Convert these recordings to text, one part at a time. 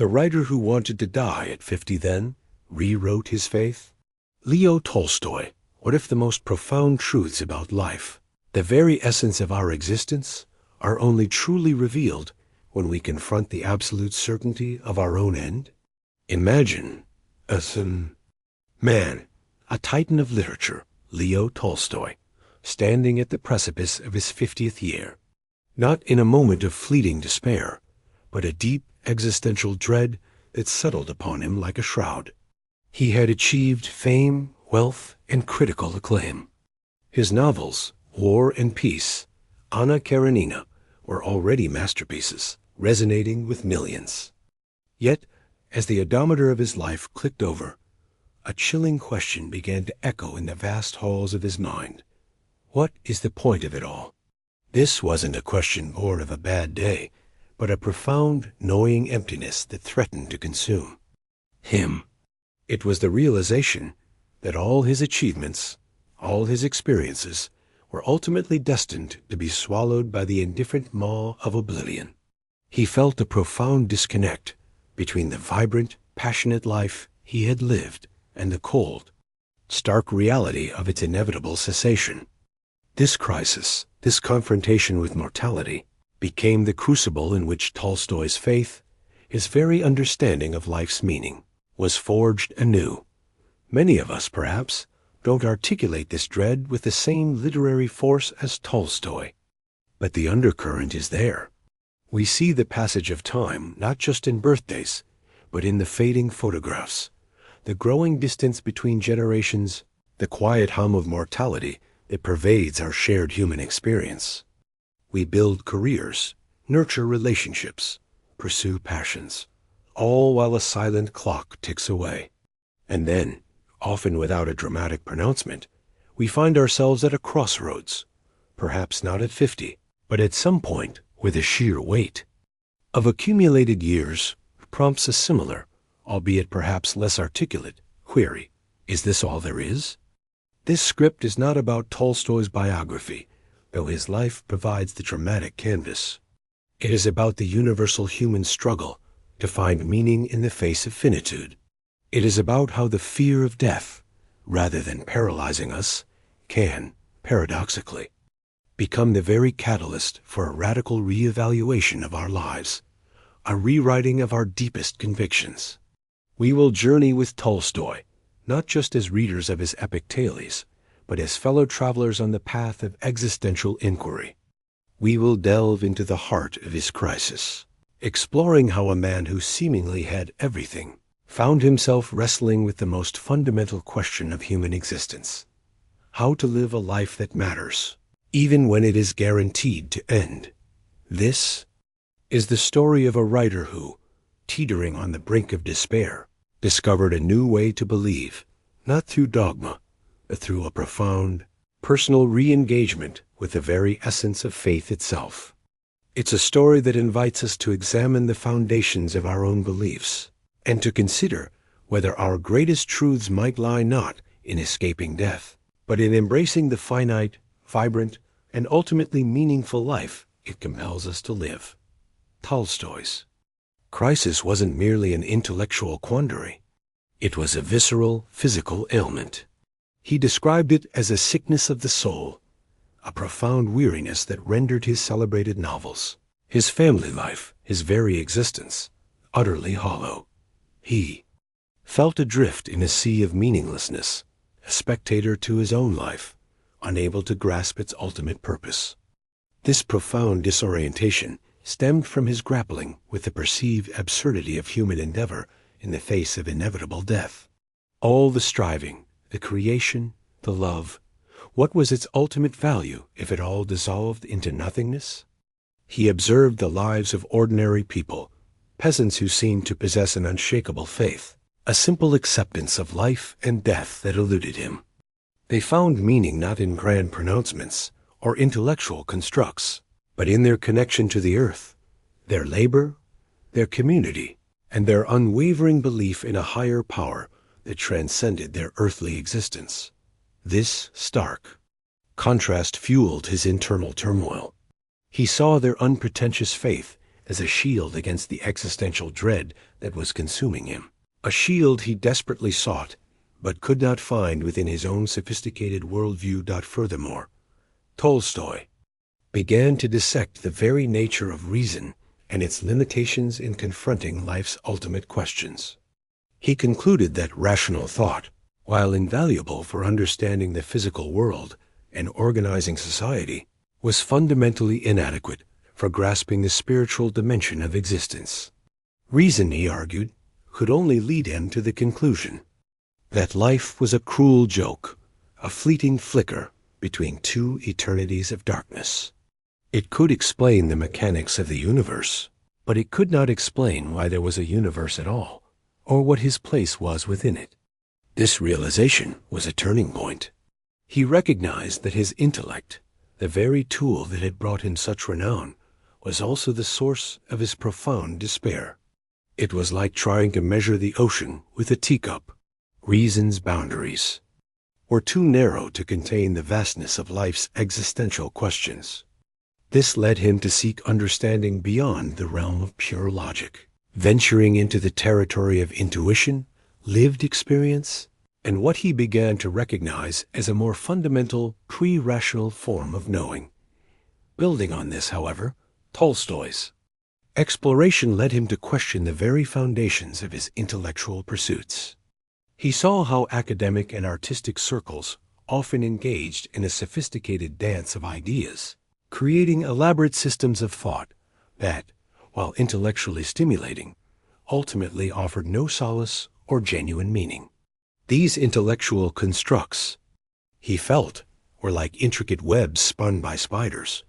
The writer who wanted to die at 50 then rewrote his faith. Leo Tolstoy. What if the most profound truths about life, the very essence of our existence, are only truly revealed when we confront the absolute certainty of our own end? Imagine a man, a titan of literature, Leo Tolstoy, standing at the precipice of his 50th year, not in a moment of fleeting despair, but a deep existential dread that settled upon him like a shroud. He had achieved fame, wealth, and critical acclaim. His novels, War and Peace, Anna Karenina, were already masterpieces, resonating with millions. Yet, as the odometer of his life clicked over, a chilling question began to echo in the vast halls of his mind. What is the point of it all? This wasn't a question born of a bad day, but a profound, gnawing emptiness that threatened to consume him. It was the realization that all his achievements, all his experiences, were ultimately destined to be swallowed by the indifferent maw of oblivion. He felt a profound disconnect between the vibrant, passionate life he had lived and the cold, stark reality of its inevitable cessation. This crisis, this confrontation with mortality, became the crucible in which Tolstoy's faith, his very understanding of life's meaning, was forged anew. Many of us, perhaps, don't articulate this dread with the same literary force as Tolstoy. But the undercurrent is there. We see the passage of time not just in birthdays, but in the fading photographs, the growing distance between generations, the quiet hum of mortality that pervades our shared human experience. We build careers, nurture relationships, pursue passions, all while a silent clock ticks away. And then, often without a dramatic pronouncement, we find ourselves at a crossroads, perhaps not at 50, but at some point where the sheer weight of accumulated years prompts a similar, albeit perhaps less articulate, query: is this all there is? This script is not about Tolstoy's biography, though his life provides the dramatic canvas. It is about the universal human struggle to find meaning in the face of finitude. It is about how the fear of death, rather than paralyzing us, can, paradoxically, become the very catalyst for a radical reevaluation of our lives, a rewriting of our deepest convictions. We will journey with Tolstoy, not just as readers of his epic tales, but as fellow travelers on the path of existential inquiry. We will delve into the heart of his crisis, exploring how a man who seemingly had everything found himself wrestling with the most fundamental question of human existence: how to live a life that matters, even when it is guaranteed to end. This is the story of a writer who, teetering on the brink of despair, discovered a new way to believe, not through dogma, but through a profound, personal re-engagement with the very essence of faith itself. It's a story that invites us to examine the foundations of our own beliefs, and to consider whether our greatest truths might lie not in escaping death, but in embracing the finite, vibrant, and ultimately meaningful life it compels us to live. Tolstoy's crisis wasn't merely an intellectual quandary. It was a visceral, physical ailment. He described it as a sickness of the soul, a profound weariness that rendered his celebrated novels, his family life, his very existence, utterly hollow. He felt adrift in a sea of meaninglessness, a spectator to his own life, unable to grasp its ultimate purpose. This profound disorientation stemmed from his grappling with the perceived absurdity of human endeavor in the face of inevitable death. All the striving, the creation, the love, what was its ultimate value if it all dissolved into nothingness? He observed the lives of ordinary people, peasants who seemed to possess an unshakable faith, a simple acceptance of life and death that eluded him. They found meaning not in grand pronouncements or intellectual constructs, but in their connection to the earth, their labor, their community, and their unwavering belief in a higher power that transcended their earthly existence. This stark contrast fueled his internal turmoil. He saw their unpretentious faith as a shield against the existential dread that was consuming him. A shield he desperately sought, but could not find within his own sophisticated worldview. Furthermore, Tolstoy began to dissect the very nature of reason and its limitations in confronting life's ultimate questions. He concluded that rational thought, while invaluable for understanding the physical world and organizing society, was fundamentally inadequate for grasping the spiritual dimension of existence. Reason, he argued, could only lead him to the conclusion that life was a cruel joke, a fleeting flicker between two eternities of darkness. It could explain the mechanics of the universe, but it could not explain why there was a universe at all, or what his place was within it. This realization was a turning point. He recognized that his intellect, the very tool that had brought him such renown, was also the source of his profound despair. It was like trying to measure the ocean with a teacup. Reason's boundaries were too narrow to contain the vastness of life's existential questions. This led him to seek understanding beyond the realm of pure logic, venturing into the territory of intuition, lived experience, and what he began to recognize as a more fundamental, pre-rational form of knowing. Building on this, however, Tolstoy's exploration led him to question the very foundations of his intellectual pursuits. He saw how academic and artistic circles often engaged in a sophisticated dance of ideas, creating elaborate systems of thought that, while intellectually stimulating, ultimately offered no solace or genuine meaning. These intellectual constructs, he felt, were like intricate webs spun by spiders,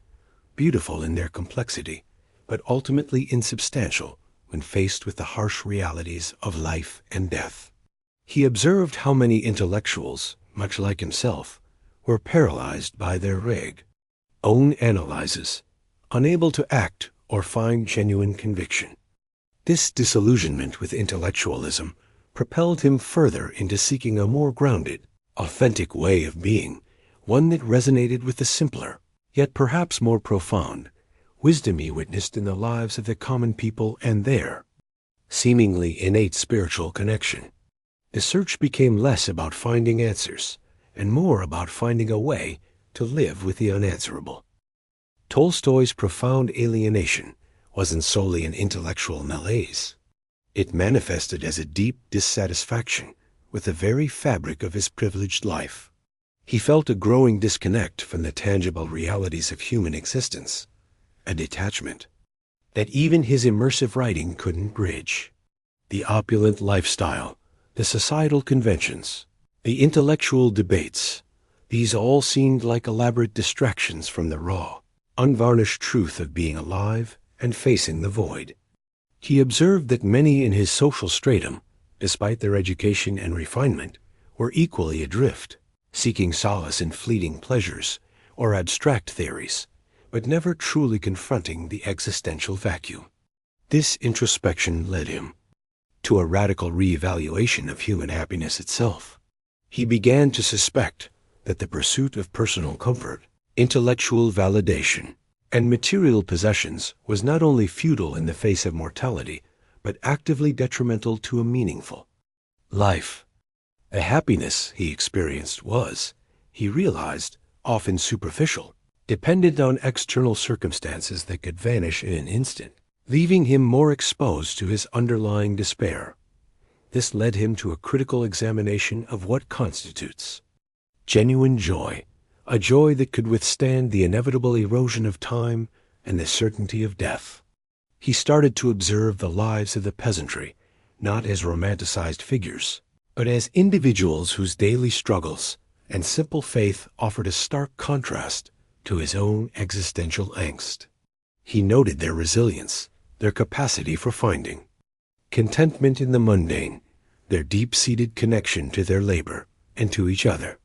beautiful in their complexity, but ultimately insubstantial when faced with the harsh realities of life and death. He observed how many intellectuals, much like himself, were paralyzed by their own analyses, unable to act or find genuine conviction. This disillusionment with intellectualism propelled him further into seeking a more grounded, authentic way of being, one that resonated with the simpler, yet perhaps more profound, wisdom he witnessed in the lives of the common people and their seemingly innate spiritual connection. The search became less about finding answers and more about finding a way to live with the unanswerable. Tolstoy's profound alienation wasn't solely an intellectual malaise. It manifested as a deep dissatisfaction with the very fabric of his privileged life. He felt a growing disconnect from the tangible realities of human existence, a detachment that even his immersive writing couldn't bridge. The opulent lifestyle, the societal conventions, the intellectual debates, these all seemed like elaborate distractions from the raw, unvarnished truth of being alive and facing the void. He observed that many in his social stratum, despite their education and refinement, were equally adrift, seeking solace in fleeting pleasures or abstract theories, but never truly confronting the existential vacuum. This introspection led him to a radical reevaluation of human happiness itself. He began to suspect that the pursuit of personal comfort, intellectual validation, and material possessions was not only futile in the face of mortality, but actively detrimental to a meaningful life. The happiness he experienced was, he realized, often superficial, dependent on external circumstances that could vanish in an instant, leaving him more exposed to his underlying despair. This led him to a critical examination of what constitutes genuine joy, a joy that could withstand the inevitable erosion of time and the certainty of death. He started to observe the lives of the peasantry, not as romanticized figures, but as individuals whose daily struggles and simple faith offered a stark contrast to his own existential angst. He noted their resilience, their capacity for finding contentment in the mundane, their deep-seated connection to their labor and to each other.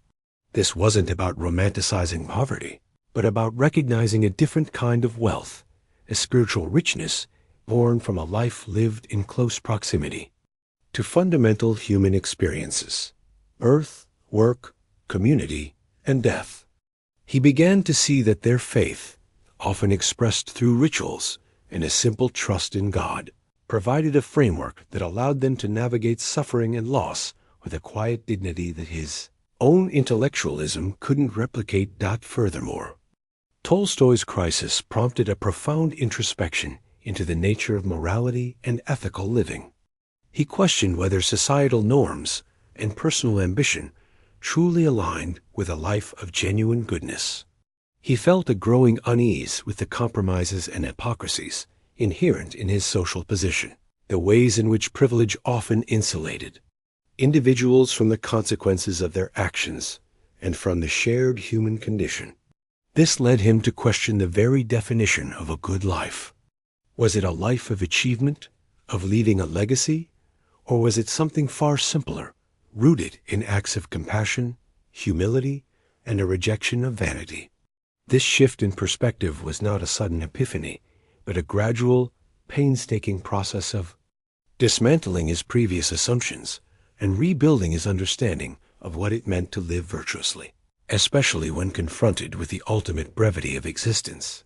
This wasn't about romanticizing poverty, but about recognizing a different kind of wealth, a spiritual richness born from a life lived in close proximity to fundamental human experiences: birth, work, community, and death. He began to see that their faith, often expressed through rituals, and a simple trust in God provided a framework that allowed them to navigate suffering and loss with a quiet dignity that his own intellectualism couldn't replicate. Furthermore, Tolstoy's crisis prompted a profound introspection into the nature of morality and ethical living. He questioned whether societal norms and personal ambition truly aligned with a life of genuine goodness. He felt a growing unease with the compromises and hypocrisies inherent in his social position, the ways in which privilege often insulated individuals from the consequences of their actions and from the shared human condition. This led him to question the very definition of a good life. Was it a life of achievement, of leaving a legacy, or was it something far simpler, rooted in acts of compassion, humility, and a rejection of vanity? This shift in perspective was not a sudden epiphany, but a gradual, painstaking process of dismantling his previous assumptions and rebuilding his understanding of what it meant to live virtuously, especially when confronted with the ultimate brevity of existence.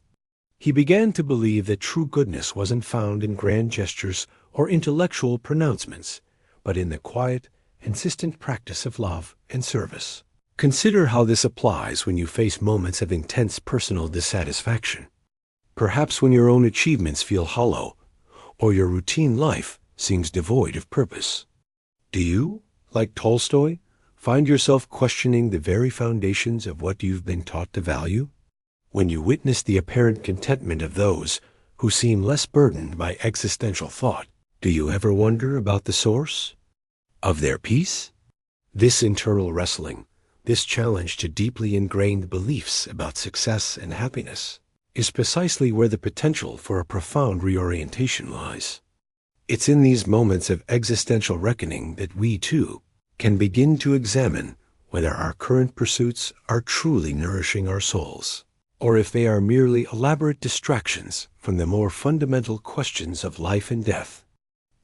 He began to believe that true goodness wasn't found in grand gestures or intellectual pronouncements, but in the quiet, insistent practice of love and service. Consider how this applies when you face moments of intense personal dissatisfaction. Perhaps when your own achievements feel hollow, or your routine life seems devoid of purpose. Do you, like Tolstoy, find yourself questioning the very foundations of what you've been taught to value? When you witness the apparent contentment of those who seem less burdened by existential thought, do you ever wonder about the source of their peace? This internal wrestling, this challenge to deeply ingrained beliefs about success and happiness, is precisely where the potential for a profound reorientation lies. It's in these moments of existential reckoning that we, too, can begin to examine whether our current pursuits are truly nourishing our souls, or if they are merely elaborate distractions from the more fundamental questions of life and death,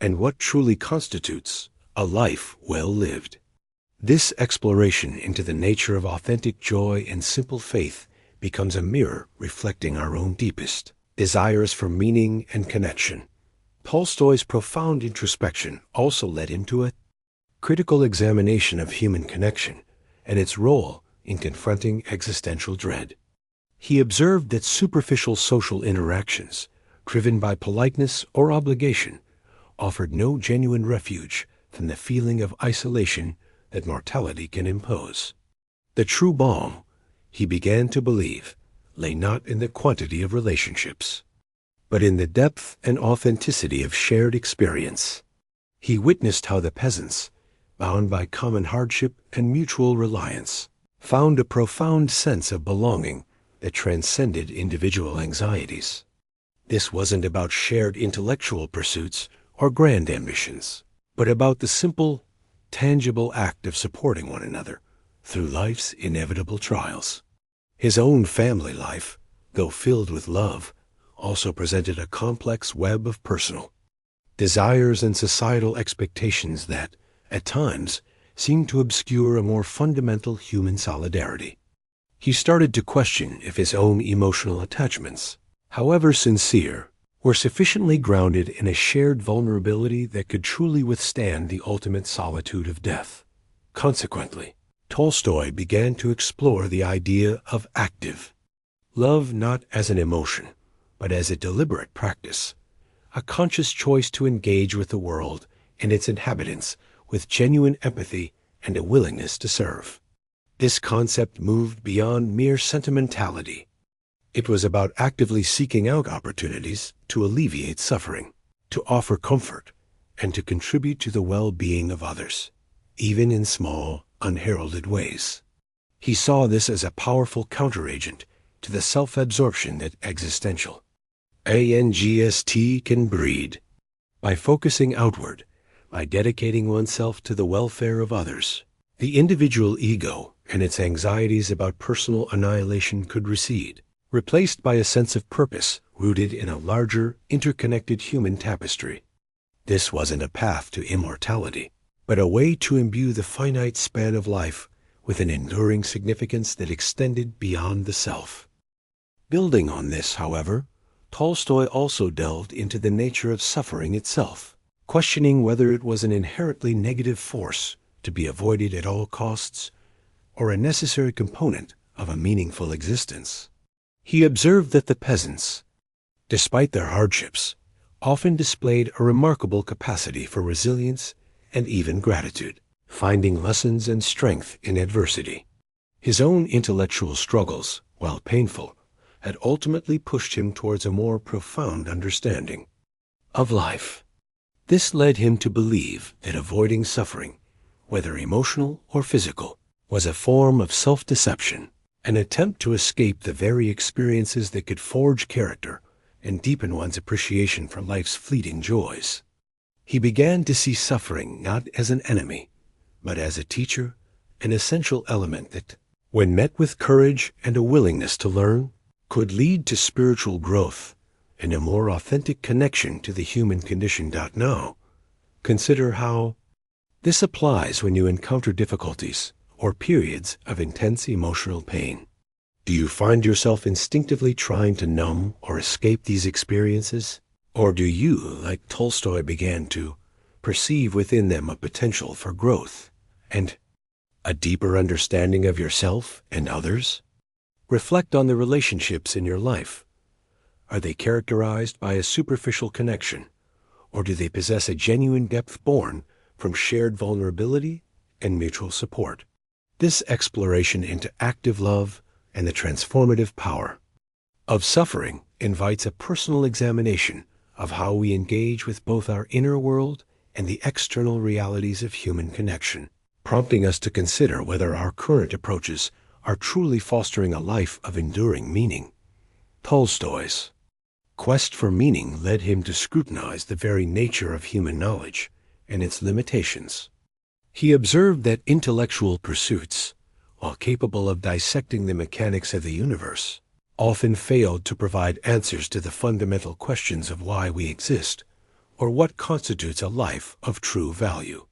and what truly constitutes a life well lived. This exploration into the nature of authentic joy and simple faith becomes a mirror reflecting our own deepest desires for meaning and connection. Tolstoy's profound introspection also led him to a critical examination of human connection and its role in confronting existential dread. He observed that superficial social interactions, driven by politeness or obligation, offered no genuine refuge from the feeling of isolation that mortality can impose. The true balm, he began to believe, lay not in the quantity of relationships, but in the depth and authenticity of shared experience. He witnessed how the peasants, bound by common hardship and mutual reliance, found a profound sense of belonging that transcended individual anxieties. This wasn't about shared intellectual pursuits or grand ambitions, but about the simple, tangible act of supporting one another through life's inevitable trials. His own family life, though filled with love, also presented a complex web of personal desires and societal expectations that, at times, seemed to obscure a more fundamental human solidarity. He started to question if his own emotional attachments, however sincere, were sufficiently grounded in a shared vulnerability that could truly withstand the ultimate solitude of death. Consequently, Tolstoy began to explore the idea of active love, not as an emotion, but as a deliberate practice, a conscious choice to engage with the world and its inhabitants with genuine empathy and a willingness to serve. This concept moved beyond mere sentimentality. It was about actively seeking out opportunities to alleviate suffering, to offer comfort, and to contribute to the well-being of others, even in small, unheralded ways. He saw this as a powerful counteragent to the self-absorption that existential angst can breed. By focusing outward, by dedicating oneself to the welfare of others, the individual ego and its anxieties about personal annihilation could recede, replaced by a sense of purpose rooted in a larger, interconnected human tapestry. This wasn't a path to immortality, but a way to imbue the finite span of life with an enduring significance that extended beyond the self. Building on this, however, Tolstoy also delved into the nature of suffering itself, questioning whether it was an inherently negative force to be avoided at all costs or a necessary component of a meaningful existence. He observed that the peasants, despite their hardships, often displayed a remarkable capacity for resilience and even gratitude, finding lessons and strength in adversity. His own intellectual struggles, while painful, had ultimately pushed him towards a more profound understanding of life. This led him to believe that avoiding suffering, whether emotional or physical, was a form of self-deception, an attempt to escape the very experiences that could forge character and deepen one's appreciation for life's fleeting joys. He began to see suffering not as an enemy, but as a teacher, an essential element that, when met with courage and a willingness to learn, could lead to spiritual growth and a more authentic connection to the human condition. Now, consider how this applies when you encounter difficulties or periods of intense emotional pain. Do you find yourself instinctively trying to numb or escape these experiences? Or do you, like Tolstoy, began to perceive within them a potential for growth and a deeper understanding of yourself and others? Reflect on the relationships in your life. Are they characterized by a superficial connection, or do they possess a genuine depth born from shared vulnerability and mutual support? This exploration into active love and the transformative power of suffering invites a personal examination of how we engage with both our inner world and the external realities of human connection, prompting us to consider whether our current approaches are truly fostering a life of enduring meaning. Tolstoy's quest for meaning led him to scrutinize the very nature of human knowledge and its limitations. He observed that intellectual pursuits, while capable of dissecting the mechanics of the universe, often failed to provide answers to the fundamental questions of why we exist or what constitutes a life of true value.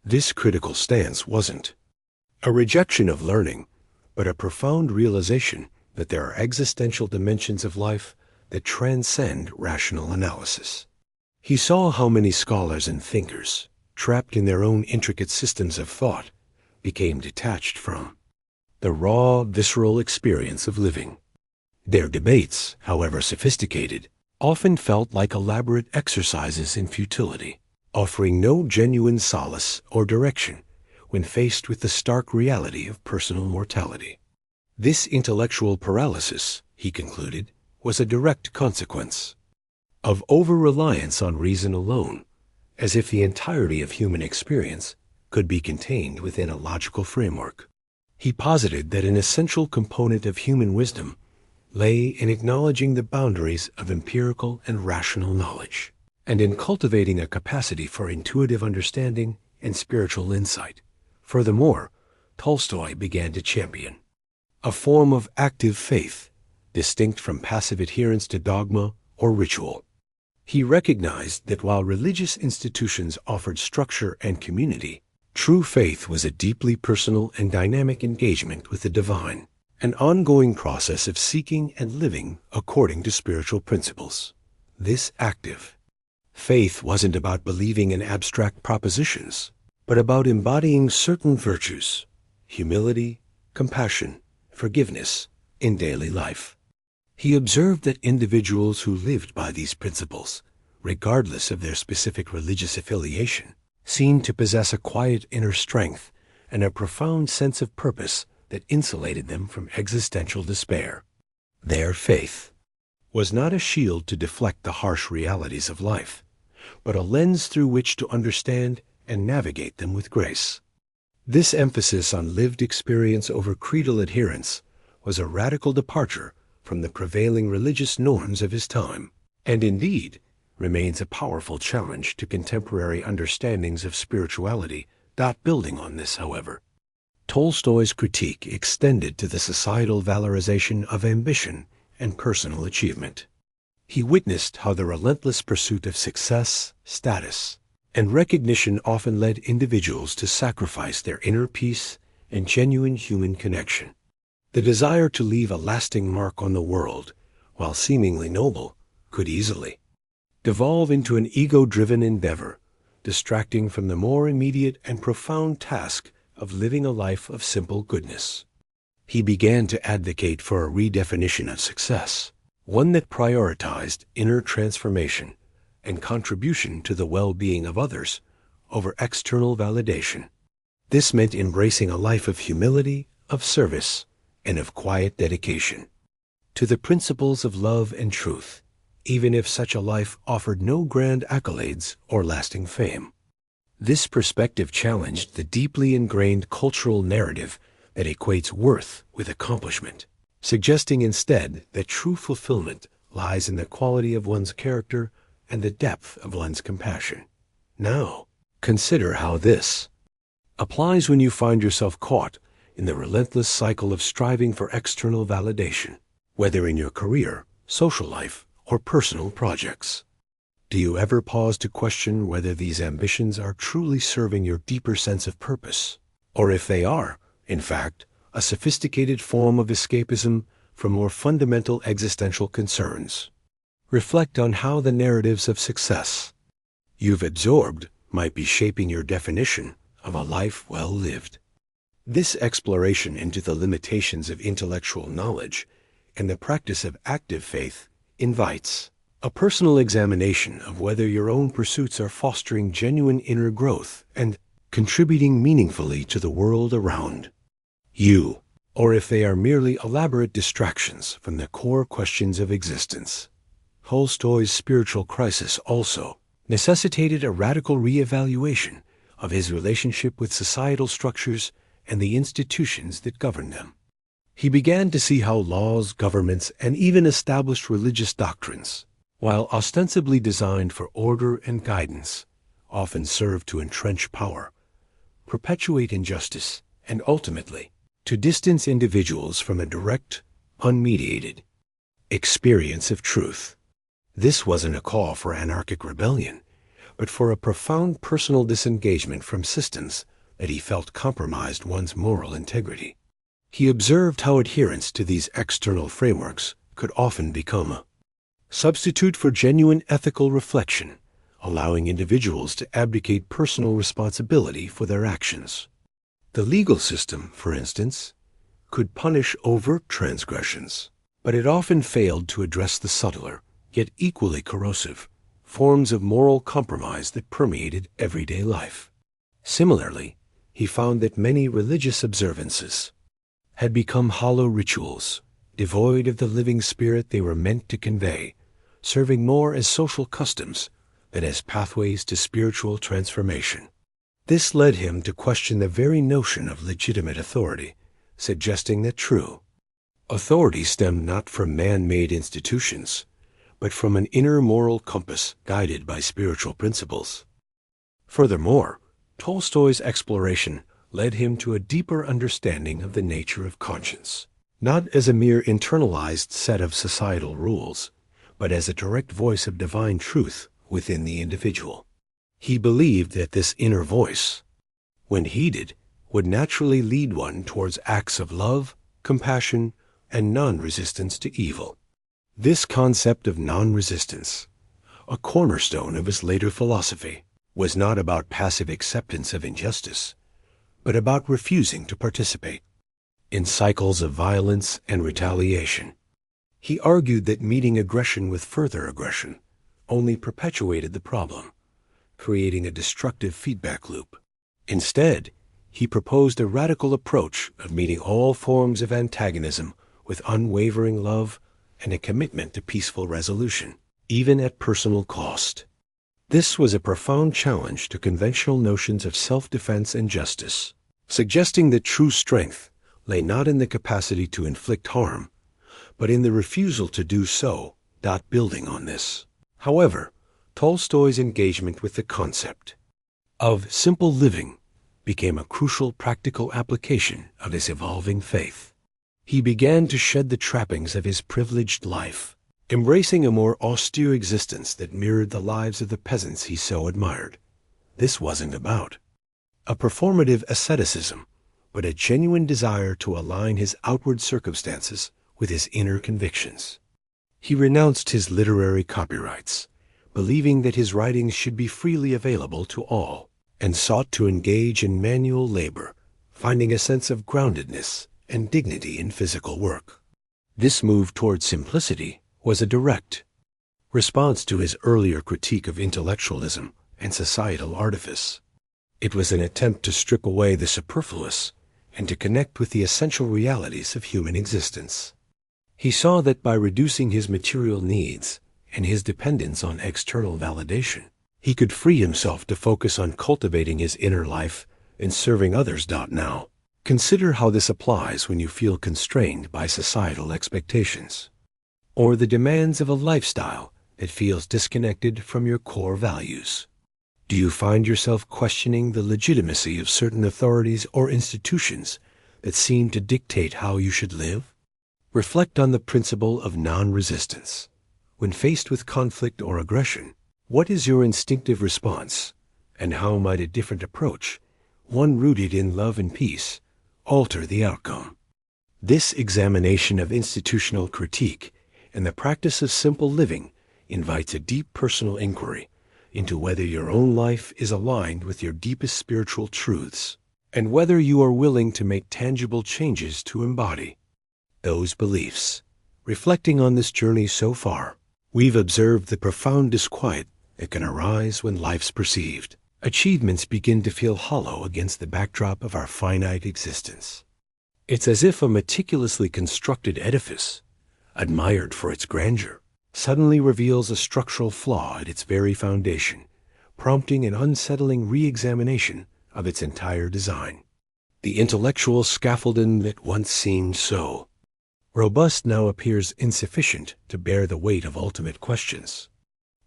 This critical stance wasn't a rejection of learning, but a profound realization that there are existential dimensions of life that transcend rational analysis. He saw how many scholars and thinkers, trapped in their own intricate systems of thought, became detached from the raw, visceral experience of living. Their debates, however sophisticated, often felt like elaborate exercises in futility, offering no genuine solace or direction when faced with the stark reality of personal mortality. This intellectual paralysis, he concluded, was a direct consequence of over-reliance on reason alone, as if the entirety of human experience could be contained within a logical framework. He posited that an essential component of human wisdom lay in acknowledging the boundaries of empirical and rational knowledge, and in cultivating a capacity for intuitive understanding and spiritual insight. Furthermore, Tolstoy began to champion a form of active faith, distinct from passive adherence to dogma or ritual. He recognized that while religious institutions offered structure and community, true faith was a deeply personal and dynamic engagement with the divine, an ongoing process of seeking and living according to spiritual principles. This active faith wasn't about believing in abstract propositions, but about embodying certain virtues, humility, compassion, forgiveness, in daily life. He observed that individuals who lived by these principles, regardless of their specific religious affiliation, seemed to possess a quiet inner strength and a profound sense of purpose that insulated them from existential despair. Their faith was not a shield to deflect the harsh realities of life, but a lens through which to understand and navigate them with grace. This emphasis on lived experience over creedal adherence was a radical departure from the prevailing religious norms of his time, and indeed remains a powerful challenge to contemporary understandings of spirituality. Building on this, however, Tolstoy's critique extended to the societal valorization of ambition and personal achievement. He witnessed how the relentless pursuit of success, status, and recognition often led individuals to sacrifice their inner peace and genuine human connection. The desire to leave a lasting mark on the world, while seemingly noble, could easily devolve into an ego-driven endeavor, distracting from the more immediate and profound task of living a life of simple goodness. He began to advocate for a redefinition of success, one that prioritized inner transformation and contribution to the well-being of others over external validation. This meant embracing a life of humility, of service, and of quiet dedication to the principles of love and truth, even if such a life offered no grand accolades or lasting fame. This perspective challenged the deeply ingrained cultural narrative that equates worth with accomplishment, suggesting instead that true fulfillment lies in the quality of one's character and the depth of one's compassion. Now, consider how this applies when you find yourself caught in the relentless cycle of striving for external validation, whether in your career, social life, or personal projects. Do you ever pause to question whether these ambitions are truly serving your deeper sense of purpose, or if they are, in fact, a sophisticated form of escapism from more fundamental existential concerns? Reflect on how the narratives of success you've absorbed might be shaping your definition of a life well lived. This exploration into the limitations of intellectual knowledge and the practice of active faith invites a personal examination of whether your own pursuits are fostering genuine inner growth and contributing meaningfully to the world around you, or if they are merely elaborate distractions from the core questions of existence. Tolstoy's spiritual crisis also necessitated a radical re-evaluation of his relationship with societal structures and the institutions that govern them. He began to see how laws, governments, and even established religious doctrines, while ostensibly designed for order and guidance, often serve to entrench power, perpetuate injustice, and ultimately to distance individuals from a direct, unmediated experience of truth. This wasn't a call for anarchic rebellion, but for a profound personal disengagement from systems that he felt compromised one's moral integrity. He observed how adherence to these external frameworks could often become a substitute for genuine ethical reflection, allowing individuals to abdicate personal responsibility for their actions. The legal system, for instance, could punish overt transgressions, but it often failed to address the subtler, yet equally corrosive, forms of moral compromise that permeated everyday life. Similarly, he found that many religious observances had become hollow rituals, devoid of the living spirit they were meant to convey, serving more as social customs than as pathways to spiritual transformation. This led him to question the very notion of legitimate authority, suggesting that true authority stemmed not from man-made institutions, but from an inner moral compass guided by spiritual principles. Furthermore, Tolstoy's exploration led him to a deeper understanding of the nature of conscience, not as a mere internalized set of societal rules, but as a direct voice of divine truth within the individual. He believed that this inner voice, when heeded, would naturally lead one towards acts of love, compassion, and non-resistance to evil. This concept of non-resistance, a cornerstone of his later philosophy, was not about passive acceptance of injustice, but about refusing to participate in cycles of violence and retaliation. He argued that meeting aggression with further aggression only perpetuated the problem, creating a destructive feedback loop. Instead, he proposed a radical approach of meeting all forms of antagonism with unwavering love and a commitment to peaceful resolution, even at personal cost. This was a profound challenge to conventional notions of self-defense and justice, suggesting that true strength lay not in the capacity to inflict harm, but in the refusal to do so. Building on this, however, Tolstoy's engagement with the concept of simple living became a crucial practical application of his evolving faith. He began to shed the trappings of his privileged life, embracing a more austere existence that mirrored the lives of the peasants he so admired. This wasn't about a performative asceticism, but a genuine desire to align his outward circumstances with his inner convictions. He renounced his literary copyrights, believing that his writings should be freely available to all, and sought to engage in manual labor, finding a sense of groundedness and dignity in physical work. This move toward simplicity was a direct response to his earlier critique of intellectualism and societal artifice. It was an attempt to strip away the superfluous and to connect with the essential realities of human existence. He saw that by reducing his material needs and his dependence on external validation, he could free himself to focus on cultivating his inner life and serving others. Now, consider how this applies when you feel constrained by societal expectations, or the demands of a lifestyle that feels disconnected from your core values. Do you find yourself questioning the legitimacy of certain authorities or institutions that seem to dictate how you should live? Reflect on the principle of non-resistance. When faced with conflict or aggression, what is your instinctive response, and how might a different approach, one rooted in love and peace, alter the outcome? This examination of institutional critique and the practice of simple living invites a deep personal inquiry into whether your own life is aligned with your deepest spiritual truths, and whether you are willing to make tangible changes to embody those beliefs. Reflecting on this journey so far, we've observed the profound disquiet that can arise when life's perceived achievements begin to feel hollow against the backdrop of our finite existence. It's as if a meticulously constructed edifice, admired for its grandeur, suddenly reveals a structural flaw at its very foundation, prompting an unsettling re-examination of its entire design. The intellectual scaffolding that once seemed so robust now appears insufficient to bear the weight of ultimate questions.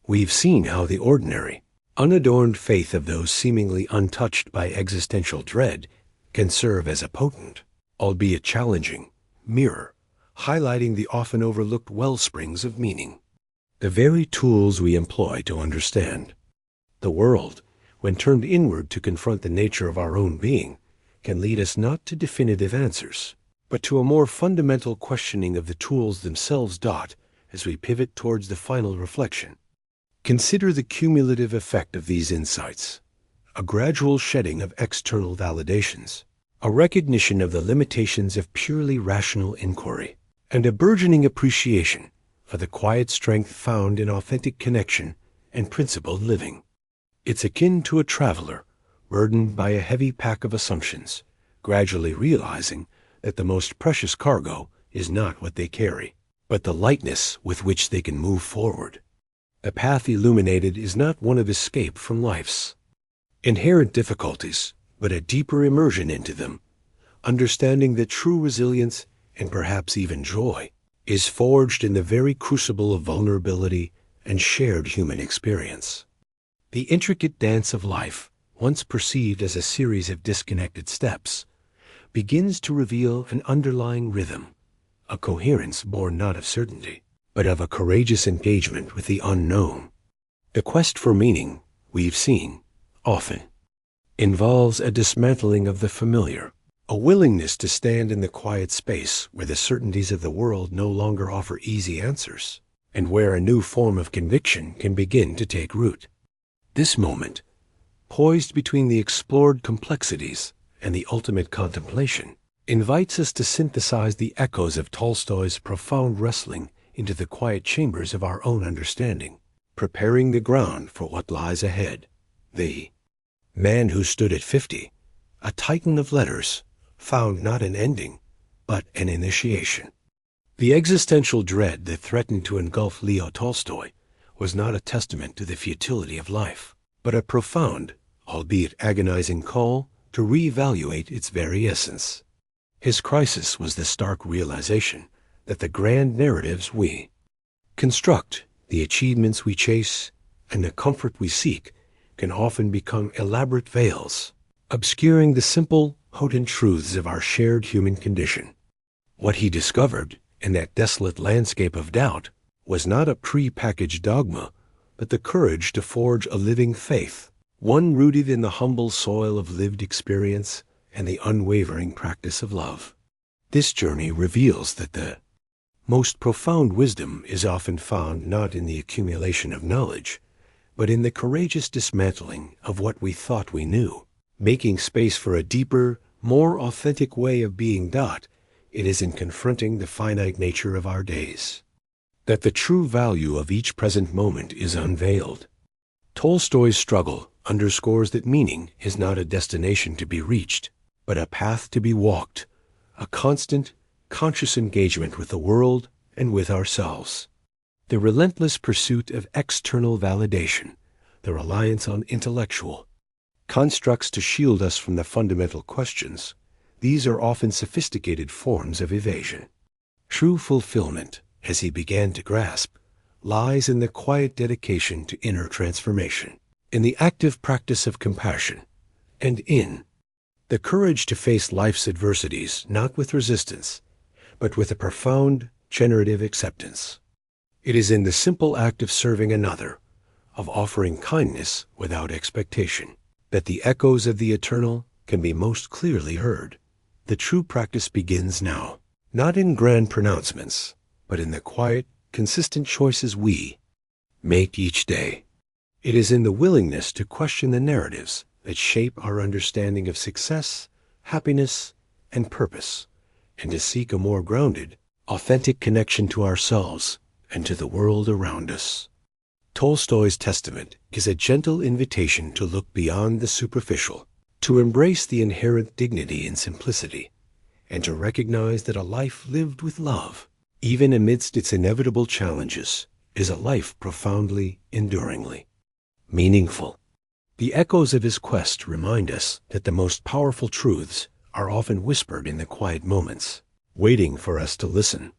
We've seen how the ordinary, unadorned faith of those seemingly untouched by existential dread can serve as a potent, albeit challenging, mirror, highlighting the often overlooked wellsprings of meaning. The very tools we employ to understand the world, when turned inward to confront the nature of our own being, can lead us not to definitive answers, but to a more fundamental questioning of the tools themselves. As we pivot towards the final reflection, consider the cumulative effect of these insights: a gradual shedding of external validations, a recognition of the limitations of purely rational inquiry, and a burgeoning appreciation for the quiet strength found in authentic connection and principled living. It's akin to a traveler burdened by a heavy pack of assumptions, gradually realizing that the most precious cargo is not what they carry, but the lightness with which they can move forward. The path illuminated is not one of escape from life's inherent difficulties, but a deeper immersion into them, understanding that true resilience, and perhaps even joy, is forged in the very crucible of vulnerability and shared human experience. The intricate dance of life, once perceived as a series of disconnected steps, begins to reveal an underlying rhythm, a coherence born not of certainty, but of a courageous engagement with the unknown. The quest for meaning, we've seen, often involves a dismantling of the familiar, a willingness to stand in the quiet space where the certainties of the world no longer offer easy answers, and where a new form of conviction can begin to take root. This moment, poised between the explored complexities and the ultimate contemplation, invites us to synthesize the echoes of Tolstoy's profound wrestling into the quiet chambers of our own understanding, preparing the ground for what lies ahead. The man who stood at 50, a titan of letters, found not an ending, but an initiation. The existential dread that threatened to engulf Leo Tolstoy was not a testament to the futility of life, but a profound, albeit agonizing call to reevaluate its very essence. His crisis was the stark realization that the grand narratives we construct, the achievements we chase, and the comfort we seek can often become elaborate veils, obscuring the simple, potent truths of our shared human condition. What he discovered in that desolate landscape of doubt was not a pre-packaged dogma, but the courage to forge a living faith, one rooted in the humble soil of lived experience and the unwavering practice of love. This journey reveals that the Most profound wisdom is often found not in the accumulation of knowledge, but in the courageous dismantling of what we thought we knew, making space for a deeper, more authentic way of being. It is in confronting the finite nature of our days that the true value of each present moment is unveiled. Tolstoy's struggle underscores that meaning is not a destination to be reached, but a path to be walked, a constant, conscious engagement with the world and with ourselves. The relentless pursuit of external validation, the reliance on intellectual constructs to shield us from the fundamental questions, these are often sophisticated forms of evasion. True fulfillment, as he began to grasp, lies in the quiet dedication to inner transformation, in the active practice of compassion, and in the courage to face life's adversities not with resistance, but with a profound, generative acceptance. It is in the simple act of serving another, of offering kindness without expectation, that the echoes of the eternal can be most clearly heard. The true practice begins now, not in grand pronouncements, but in the quiet, consistent choices we make each day. It is in the willingness to question the narratives that shape our understanding of success, happiness, and purpose, and to seek a more grounded, authentic connection to ourselves and to the world around us. Tolstoy's testament is a gentle invitation to look beyond the superficial, to embrace the inherent dignity in simplicity, and to recognize that a life lived with love, even amidst its inevitable challenges, is a life profoundly, enduringly meaningful. The echoes of his quest remind us that the most powerful truths are often whispered in the quiet moments, waiting for us to listen.